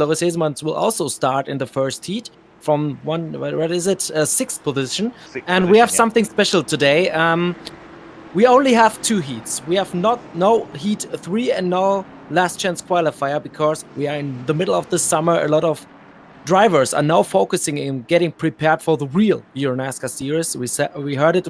Loris Hesmans will also start in the first heat from sixth position. We have something special today. We only have 2 heats. We have no heat 3 and no last chance qualifier because we are in the middle of the summer. A lot of drivers are now focusing in getting prepared for the real EuroNASCAR Series. We heard it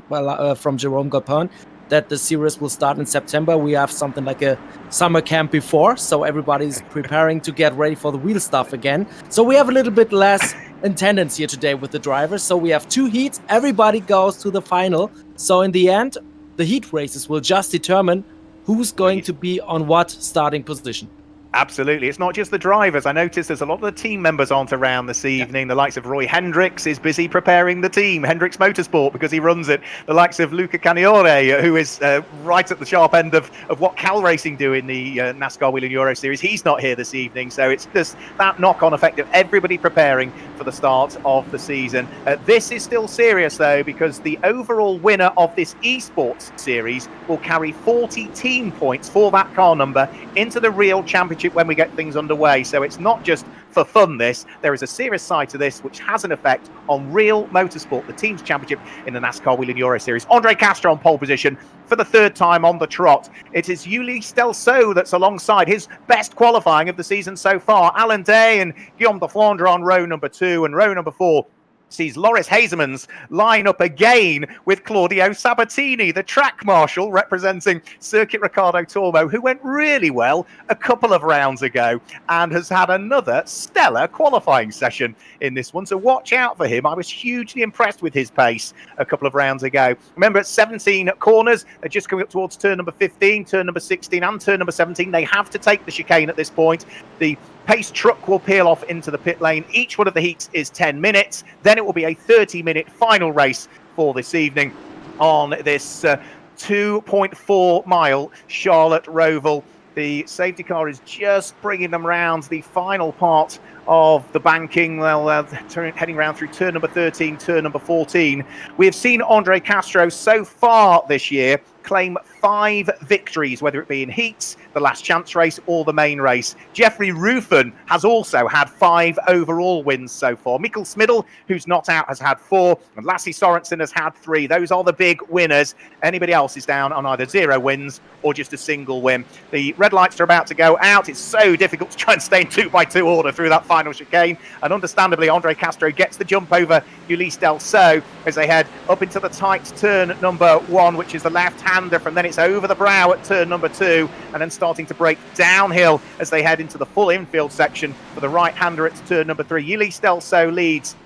from Jerome Gopin that the series will start in September. We have something like a summer camp before, so everybody's preparing to get ready for the real stuff again. So we have a little bit less attendance here today with the drivers. So we have 2 heats. Everybody goes to the final. So in the end, the heat races will just determine who's going to be on what starting position. Absolutely. It's not just the drivers. I noticed there's a lot of the team members aren't around this evening. The likes of Roy Hendricks is busy preparing the team, Hendricks Motorsport, because he runs it. The likes of Luca Caniore, who is right at the sharp end of what Cal Racing do in the NASCAR Whelen Euro Series. He's not here this evening. So it's just that knock-on effect of everybody preparing for the start of the season. This is still serious, though, because the overall winner of this Esports Series will carry 40 team points for that car number into the real championship when we get things underway. So it's not just for fun, this. There is a serious side to this which has an effect on real motorsport, the team's championship in the NASCAR Whelen Euro Series. Andre Castro on pole position for the 3rd time on the trot. It is Yuli Stelso that's alongside his best qualifying of the season so far. Alan Day and Guillaume de Flandre on row number 2, and row number 4 sees Loris Hesmans line up again with Claudio Sabatini, the track marshal representing Circuit Ricardo Tormo, who went really well a couple of rounds ago and has had another stellar qualifying session in this one. So watch out for him. I was hugely impressed with his pace a couple of rounds ago. Remember, at 17 corners, they're just coming up towards turn number 15, turn number 16 and turn number 17. They have to take the chicane at this point. The pace truck will peel off into the pit lane. Each one of the heats is 10 minutes. Then it will be a 30-minute final race for this evening on this 2.4 mile Charlotte Roval. The safety car is just bringing them round the final part of the banking. Well, heading round through turn number 13, turn number 14. We have seen Andre Castro so far this year claim 5 victories, whether it be in heats, the last chance race, or the main race. Jeffrey Rufen has also had 5 overall wins so far. Mikkel Smiddel, who's not out, has had 4, and Lassie Sorensen has had 3. Those are the big winners. Anybody else is down on either 0 wins or just a single win. The red lights are about to go out. It's so difficult to try and stay in 2x2 order through that final chicane, and understandably, Andre Castro gets the jump over Ulysse Delceau as they head up into the tight turn number 1, which is the left-hander. From then it's over the brow at turn number 2, and then starting to break downhill as they head into the full infield section for the right-hander at turn number 3. Ulysse Delceau leads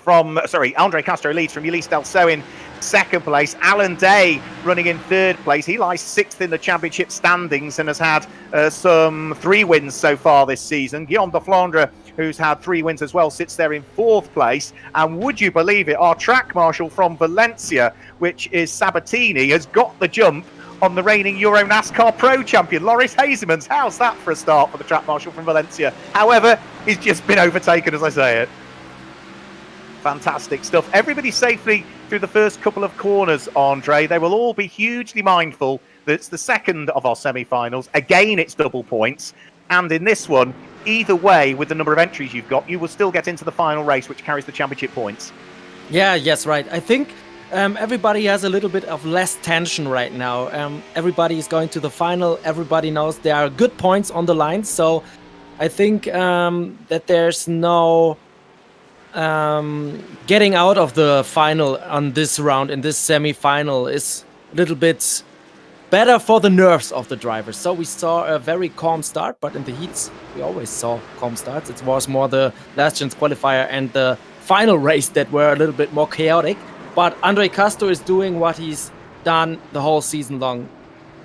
from, Andre Castro leads from Ulysse Delceau in 2nd place. Alan Day running in 3rd place. He lies 6th in the championship standings and has had some 3 wins so far this season. Guillaume de Flandre, who's had 3 wins as well, sits there in 4th place. And would you believe it, our track marshal from Valencia, which is Sabatini, has got the jump on the reigning EuroNASCAR Pro champion, Loris Hesmans. How's that for a start for the track marshal from Valencia? However, he's just been overtaken as I say it. Fantastic stuff. Everybody safely through the first couple of corners, Andre. They will all be hugely mindful that it's the second of our semi-finals. Again, it's double points. And in this one, either way, with the number of entries you've got, you will still get into the final race, which carries the championship points. Yeah, yes, right. I think everybody has a little bit of less tension right now. Everybody is going to the final. Everybody knows there are good points on the line. So I think that there's no getting out of the final on this round, in this semi-final, is a little bit better for the nerves of the drivers. So we saw a very calm start, but in the heats, we always saw calm starts. It was more the last chance qualifier and the final race that were a little bit more chaotic. But Andre Castro is doing what he's done the whole season long.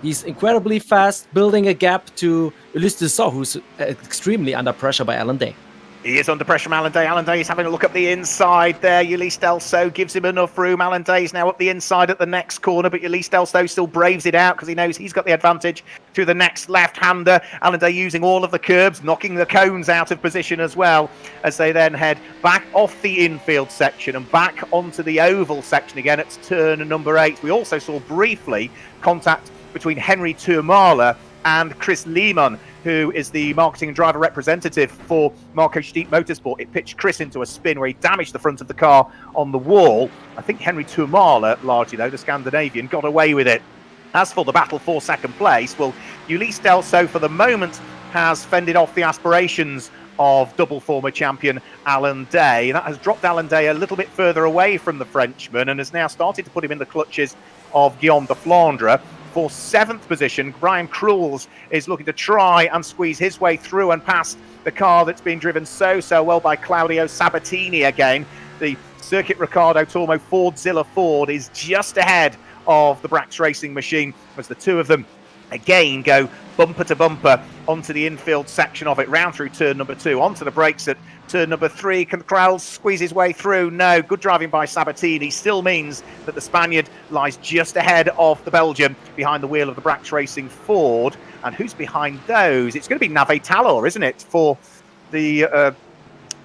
He's incredibly fast, building a gap to Ulysse Delceau, who's extremely under pressure by Alan Day. He is under pressure from Alan Day. Alan Day is having a look up the inside there. Ulysse Delceau gives him enough room. Alan Day is now up the inside at the next corner, but Ulysse Delceau still braves it out because he knows he's got the advantage through the next left-hander. Alan Day using all of the curbs, knocking the cones out of position as well, as they then head back off the infield section and back onto the oval section again at turn number 8. We also saw briefly contact between Henry Turmala and Chris Lehmann, who is the marketing and driver representative for Marco Stiep Motorsport. It pitched Chris into a spin where he damaged the front of the car on the wall. I think Henry Tuomala, largely though, the Scandinavian, got away with it. As for the battle for second place, well, Ulysse Delso for the moment has fended off the aspirations of double former champion Alan Day. That has dropped Alan Day a little bit further away from the Frenchman and has now started to put him in the clutches of Guillaume de Flandre. For 7th position, Brian Cruels is looking to try and squeeze his way through and past the car that's been driven so well by Claudio Sabatini again. The Circuit Ricardo Tormo Fordzilla Ford is just ahead of the Brax Racing machine as the two of them again go bumper to bumper onto the infield section of it, round through turn number 2, onto the brakes at turn number 3. Can Krauls squeeze his way through? No. Good driving by Sabatini still means that the Spaniard lies just ahead of the Belgian behind the wheel of the Brax Racing Ford. And who's behind those? It's going to be Nave Talor, isn't it, for the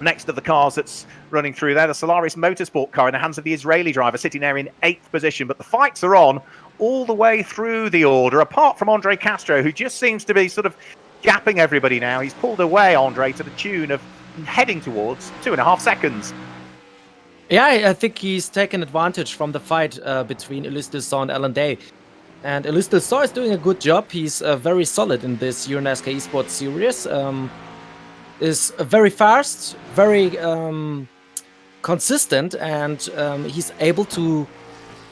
next of the cars that's running through there. The Solaris Motorsport car in the hands of the Israeli driver, sitting there in 8th position. But the fights are on all the way through the order, apart from Andre Castro, who just seems to be sort of gapping everybody now. He's pulled away, Andre, to the tune of heading towards 2.5 seconds. Yeah, I think he's taken advantage from the fight between Ulysse Delso and Alan Day. And Ulysse Delso is doing a good job. He's very solid in this EuroNASCAR Esports Series. Is very fast, very consistent, and he's able to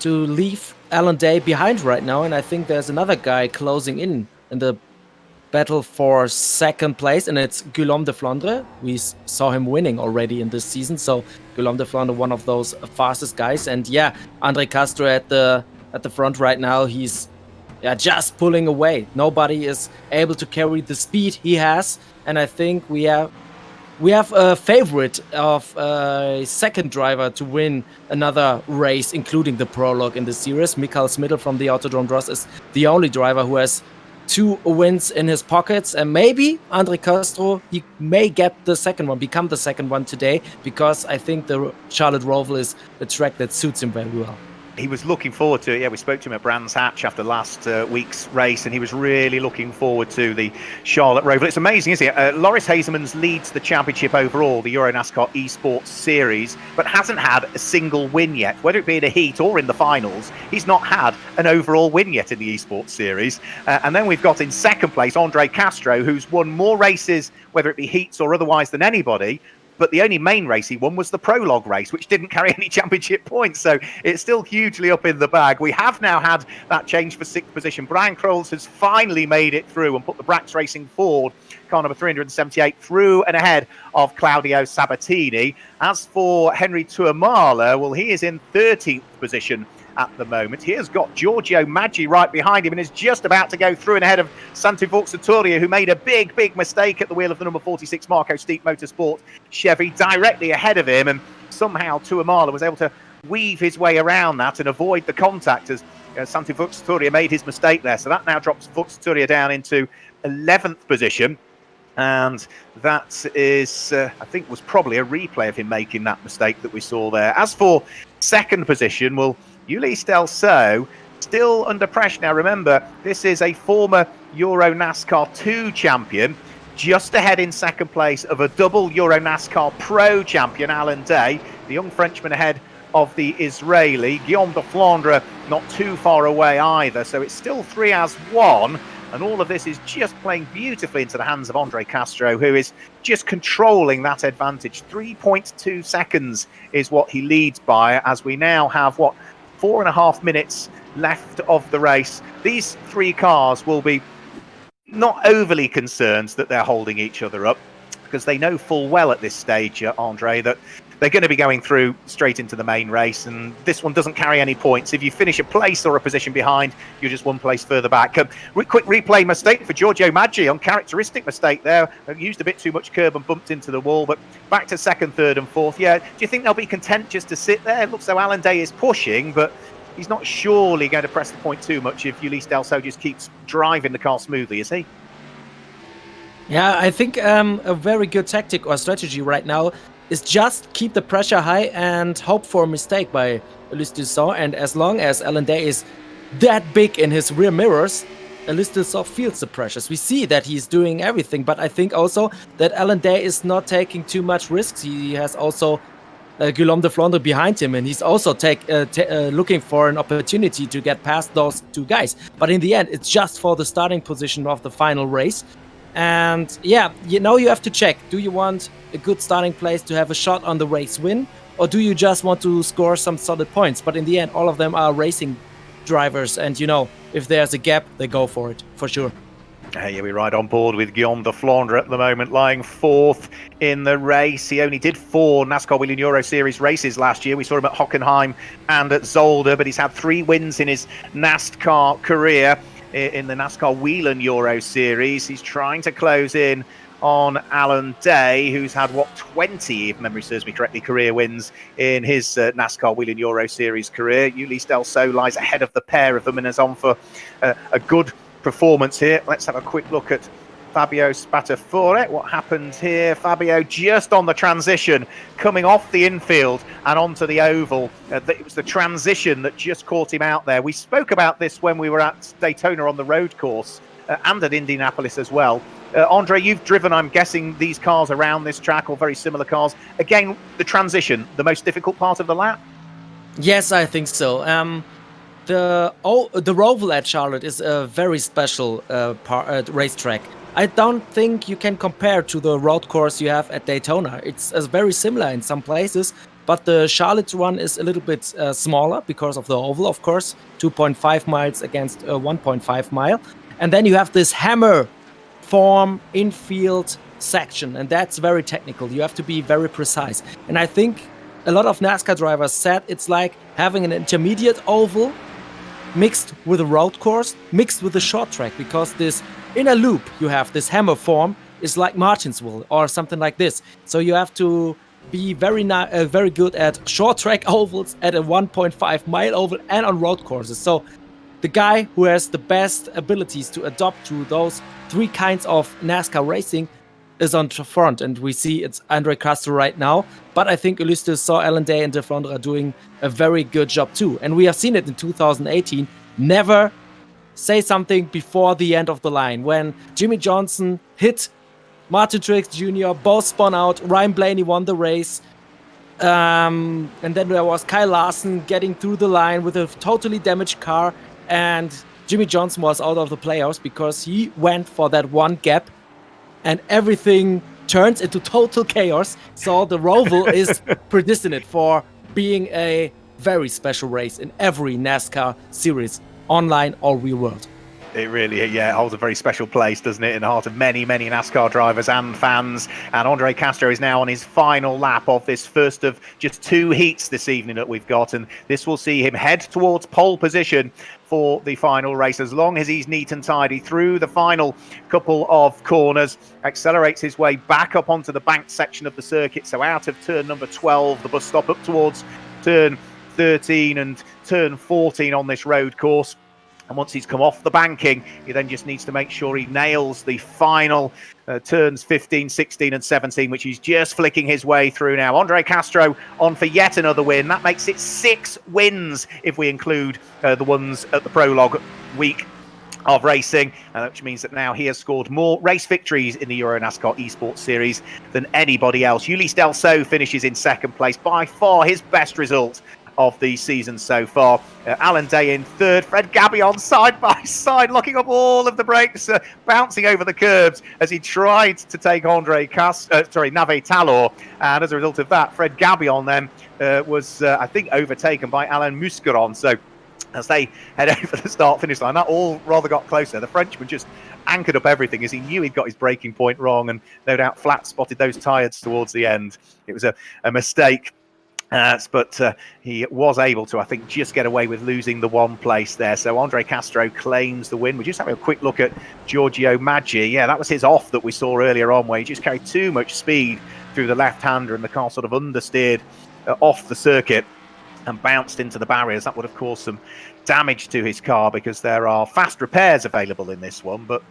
leave Alan Day behind right now. And I think there's another guy closing in the battle for 2nd place, and it's Guillaume de Flandre. We saw him winning already in this season, so Guillaume de Flandre, one of those fastest guys. And yeah, Andre Castro at the front right now. He's just pulling away. Nobody is able to carry the speed he has. And I think we have a favorite of a second driver to win another race, including the prologue in the series. Mikael Smiddel from the Autodrome Dross is the only driver who has 2 wins in his pockets. And maybe Andre Castro, he may get the second one, become the second one today, because I think the Charlotte Roval is a track that suits him very well. He was looking forward to it. Yeah, we spoke to him at Brands Hatch after last week's race, and he was really looking forward to the Charlotte Roval. It's amazing, isn't it? Loris Hazemans leads the championship overall, the EuroNASCAR Esports Series, but hasn't had a single win yet, whether it be in a heat or in the finals. He's not had an overall win yet in the Esports Series. And then we've got in 2nd place Andre Castro, who's won more races, whether it be heats or otherwise, than anybody. But the only main race he won was the prologue race, which didn't carry any championship points. So it's still hugely up in the bag. We have now had that change for 6th position. Brian Krols has finally made it through and put the Brax Racing Ford, car number 378, through and ahead of Claudio Sabatini. As for Henry Tuomala, well, he is in 13th position at the moment. He has got Giorgio Maggi right behind him and is just about to go through and ahead of Santi Vauxhaturia, who made a big mistake at the wheel of the number 46 Marco Stiep Motorsport Chevy, directly ahead of him. And somehow Tuomala was able to weave his way around that and avoid the contact as Santi Vauxhaturia made his mistake there. So that now drops Vauxhaturia down into 11th position. And that is, I think, was probably a replay of him making that mistake that we saw there. As for 2nd position, well, Ulysse Delso still under pressure. Now, remember, this is a former EuroNASCAR 2 champion, just ahead in 2nd place of a double EuroNASCAR Pro champion, Alan Day, the young Frenchman ahead of the Israeli. Guillaume de Flandre not too far away either, so it's still 3-1. And all of this is just playing beautifully into the hands of Andre Castro, who is just controlling that advantage. 3.2 seconds is what he leads by, as we now have, 4.5 minutes left of the race. These 3 cars will be not overly concerned that they're holding each other up, because they know full well at this stage, Andre, that they're going to be going through straight into the main race, and this one doesn't carry any points. If you finish a place or a position behind, you're just 1 place further back. Quick replay mistake for Giorgio Maggi, uncharacteristic mistake there. Used a bit too much curb and bumped into the wall, but back to 2nd, 3rd and 4th. Yeah, do you think they'll be content just to sit there? It looks though Alan Day is pushing, but he's not surely going to press the point too much if Ulysse Delso just keeps driving the car smoothly, is he? Yeah, I think a very good tactic or strategy right now is just keep the pressure high and hope for a mistake by Ulysse Delso. And as long as Alan Day is that big in his rear mirrors, Elistilsaw feels the pressures. We see that he's doing everything, but I think also that Alan Day is not taking too much risks. He has also Guillaume de Flandre behind him, and he's also looking for an opportunity to get past those two guys. But in the end, it's just for the starting position of the final race. And yeah, you have to check. Do you want a good starting place to have a shot on the race win? Or do you just want to score some solid points? But in the end, all of them are racing drivers. And, if there's a gap, they go for it, for sure. Yeah, we're right on board with Guillaume de Flandre at the moment, lying 4th in the race. He only did 4 NASCAR Whelen Euro Series races last year. We saw him at Hockenheim and at Zolder, but he's had 3 wins in his NASCAR career in the NASCAR Whelen Euro Series. He's trying to close in on Alan Day, who's had 20, if memory serves me correctly, career wins in his NASCAR Whelen Euro Series career. Ulysse Delceau lies ahead of the pair of them and is on for a good performance here. Let's have a quick look at Fabio Spatafore. What happened here? Fabio just on the transition, coming off the infield and onto the oval. It was the transition that just caught him out there. We spoke about this when we were at Daytona on the road course and at Indianapolis as well. Andre, you've driven, I'm guessing, these cars around this track, or very similar cars. Again, the transition, the most difficult part of the lap? Yes, I think so. The Roval at Charlotte is a very special racetrack. I don't think you can compare to the road course you have at Daytona. It's very similar in some places, but the Charlotte one is a little bit smaller because of the oval, of course, 2.5 miles against 1.5 mile. And then you have this hammer form infield section, and that's very technical. You have to be very precise. And I think a lot of NASCAR drivers said it's like having an intermediate oval mixed with a road course, mixed with a short track, because this inner loop you have, this hammer form, is like Martinsville or something like this. So you have to be very good at short track ovals, at a 1.5 mile oval, and on road courses. So the guy who has the best abilities to adapt to those 3 kinds of NASCAR racing is on the front, and we see it's Andre Castro right now. But I think Ulysse Delceau, Alan Day, and de Flandre are doing a very good job too. And we have seen it in 2018. Never say something before the end of the line. When Jimmy Johnson hit Martin Truex Jr., both spun out. Ryan Blaney won the race. And then there was Kyle Larson getting through the line with a totally damaged car. And Jimmy Johnson was out of the playoffs because he went for that one gap, and everything turns into total chaos. So the Roval is predestined for being a very special race in every NASCAR series, online or real world. It really, holds a very special place, doesn't it, in the heart of many, many NASCAR drivers and fans. And Andre Castro is now on his final lap of this first of just 2 heats this evening that we've got. And this will see him head towards pole position for the final race, as long as he's neat and tidy through the final couple of corners, accelerates his way back up onto the banked section of the circuit. So out of turn number 12, the bus stop, up towards turn 13 and turn 14 on this road course. And once he's come off the banking, he then just needs to make sure he nails the final turns 15, 16 and 17, which he's just flicking his way through now. Andre Castro on for yet another win. That makes it 6 wins if we include the ones at the prologue week of racing, which means that now he has scored more race victories in the EuroNASCAR Esports Series than anybody else. Ulysse Delceau finishes in 2nd place, by far his best result of the season so far. Alan Day in 3rd. Fred Gabillon side by side, locking up all of the brakes, bouncing over the curbs as he tried to take Nave Talor. And as a result of that, Fred Gabillon then was, I think, overtaken by Alain Muscaron. So as they head over the start-finish line, that all rather got closer. The Frenchman just anchored up everything as he knew he'd got his braking point wrong, and no doubt flat spotted those tyres towards the end. It was a mistake. But he was able to, I think, just get away with losing the 1 place there. So Andre Castro claims the win. We're just having a quick look at Giorgio Maggi. Yeah, that was his off that we saw earlier on, where he just carried too much speed through the left-hander and the car sort of understeered off the circuit and bounced into the barriers. That would have caused some damage to his car, because there are fast repairs available in this one. But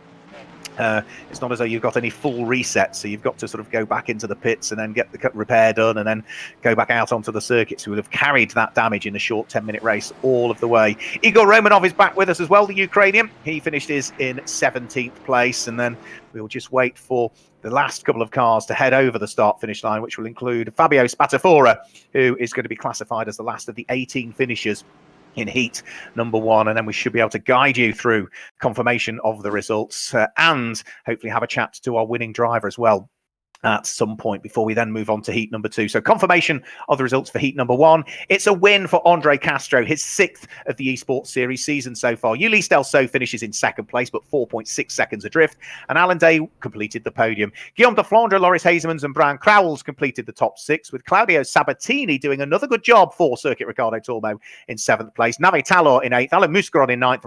It's not as though you've got any full resets, so you've got to sort of go back into the pits and then get the repair done and then go back out onto the circuit. So we'll have carried that damage in a short 10-minute race all of the way. Igor Romanov is back with us as well, the Ukrainian. He finished his in 17th place, and then we'll just wait for the last couple of cars to head over the start-finish line, which will include Fabio Spatafora, who is going to be classified as the last of the 18 finishers in heat number 1, and then we should be able to guide you through confirmation of the results and hopefully have a chat to our winning driver as well at some point before we then move on to heat number 2. So confirmation of the results for heat number 1. It's a win for Andre Castro, his 6th of the Esports Series season so far. Ulysse Delceau finishes in 2nd place, but 4.6 seconds adrift. And Alan Day completed the podium. Guillaume de Flandre, Loris Hazemans and Brian Crowells completed the top 6, with Claudio Sabatini doing another good job for Circuit Ricardo Tormo in 7th place. Navi Talor in 8th, Alan Muscaron in 9th,